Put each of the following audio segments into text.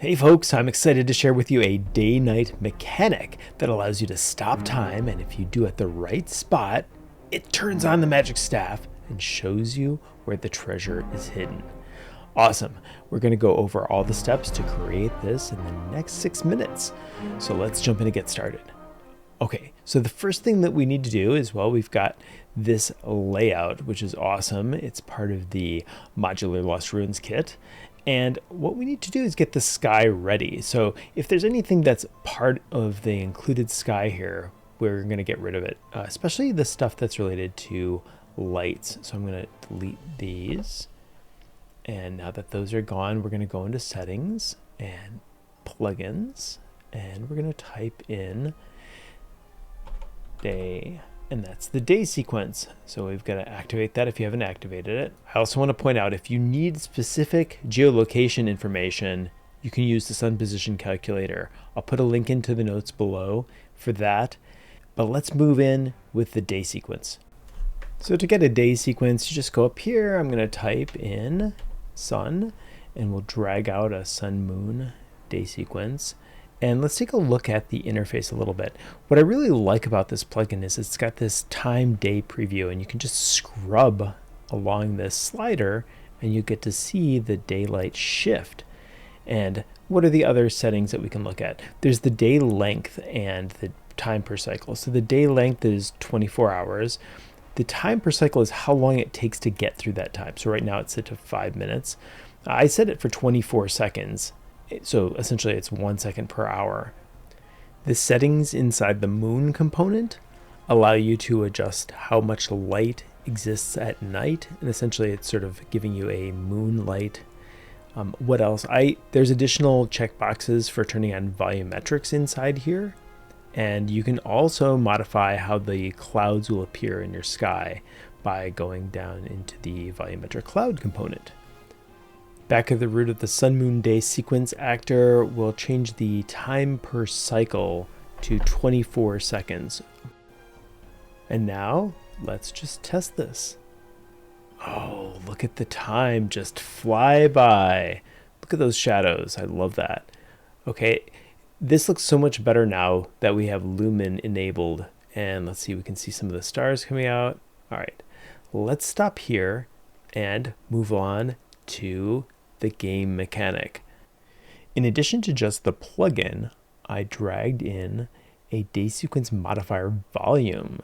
Hey folks, I'm excited to share with you a day-night mechanic that allows you to stop time, and if you do it the right spot, it turns on the magic staff and shows you where the treasure is hidden. Awesome. We're going to go over all the steps to create this in the next 6 minutes. So let's jump in and get started. Okay, so the first thing that we need to do is, well, we've got this layout, which is awesome. It's part of the Modular Lost Ruins kit. And what we need to do is get the sky ready. So if there's anything that's part of the included sky here, we're going to get rid of it, especially the stuff that's related to lights. So I'm going to delete these. And now that those are gone, we're going to go into settings and plugins, and we're going to type in day, and that's the day sequence. So we've got to activate that if you haven't activated it. I also want to point out, if you need specific geolocation information, you can use the sun position calculator. I'll put a link into the notes below for that. But let's move in with the day sequence. So to get a day sequence, you just go up here. I'm going to type in sun, and we'll drag out a SunMoon day sequence. And let's take a look at the interface a little bit. What I really like about this plugin is it's got this time day preview, and you can just scrub along this slider and you get to see the daylight shift. And what are the other settings that we can look at? There's the day length and the time per cycle. So the day length is 24 hours. The time per cycle is how long it takes to get through that time. So right now it's set to 5 minutes. I set it for 24 seconds. So essentially it's 1 second per hour. The settings inside the moon component allow you to adjust how much light exists at night. And essentially it's sort of giving you a moonlight. What else? There's additional checkboxes for turning on volumetrics inside here. And you can also modify how the clouds will appear in your sky by going down into the volumetric cloud component. Back at the root of the SunMoon day sequence actor, we'll change the time per cycle to 24 seconds. And now let's just test this. Oh, look at the time just fly by. Look at those shadows. I love that. Okay. This looks so much better now that we have Lumen enabled. And let's see, we can see some of the stars coming out. All right, let's stop here and move on to the game mechanic. In addition to just the plugin, I dragged in a day sequence modifier volume.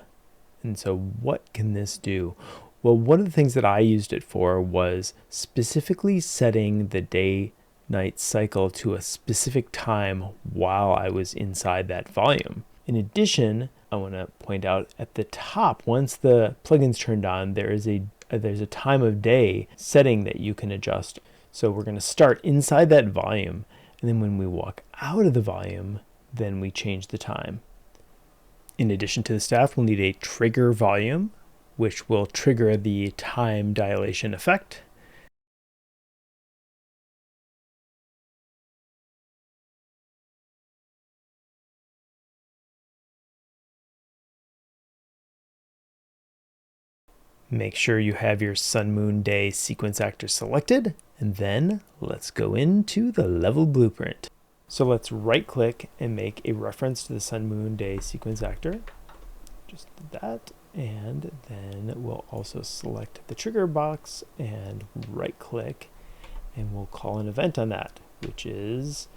And so what can this do? Well, one of the things that I used it for was specifically setting the day night cycle to a specific time while I was inside that volume. In addition, I want to point out at the top, once the plugin's turned on, there's a time of day setting that you can adjust. So we're going to start inside that volume, and then when we walk out of the volume, then we change the time. In addition to the staff, we'll need a trigger volume, which will trigger the time dilation effect. Make sure you have your SunMoon day sequence actor selected, and then let's go into the level blueprint. So let's right click and make a reference to the SunMoon day sequence actor. Just that, and then we'll also select the trigger box and right click, and we'll call an event on that, which is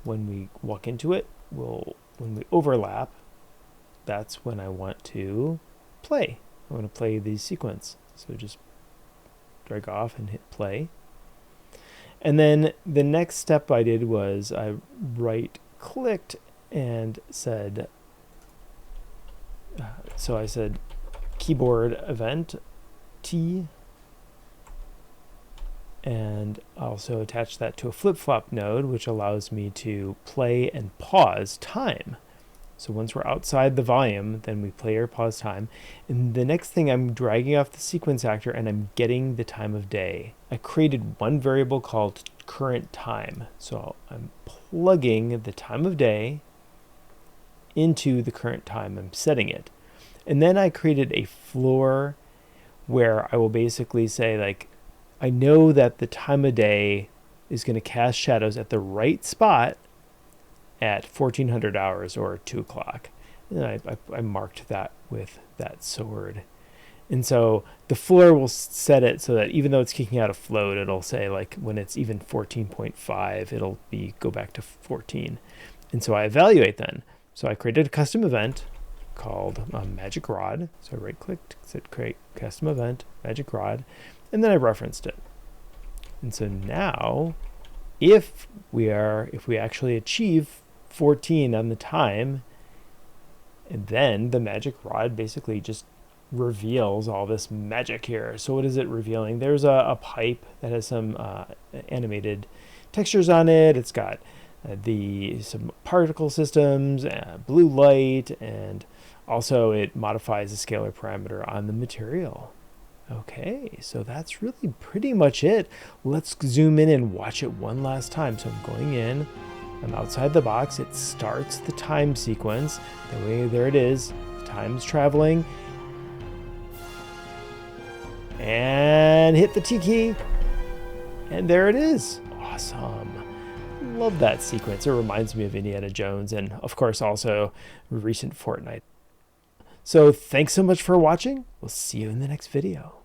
when we walk into it, when we overlap, that's when I want to play. I want to play the sequence. So just drag off and hit play. And then the next step I did was I right clicked and said, so I said keyboard event T, and also attach that to a flip-flop node, which allows me to play and pause time. So once we're outside the volume, then we play or pause time. And the next thing, I'm dragging off the sequence actor and I'm getting the time of day. I created one variable called current time. So I'm plugging the time of day into the current time. I'm setting it. And then I created a floor where I will basically say, like, I know that the time of day is going to cast shadows at the right spot at 1400 hours or 2 o'clock. And I marked that with that sword. And so the floor will set it so that even though it's kicking out a float, it'll say like when it's even 14.5, it'll go back to 14. And so I evaluate then. So I created a custom event called magic rod. So I right clicked, said create custom event, magic rod, and then I referenced it. And so now if we actually achieve 14 on the time, and then the magic rod basically just reveals all this magic here. So what is it revealing? There's a pipe that has some animated textures on it. It's got some particle systems, blue light, and also it modifies the scalar parameter on the material. Okay, so that's really pretty much it. Let's zoom in and watch it one last time. So I'm going in, I'm outside the box, it starts the time sequence. There it is, time's traveling. And hit the T key, and there it is. Awesome. Love that sequence. It reminds me of Indiana Jones and, of course, also recent Fortnite. So thanks so much for watching. We'll see you in the next video.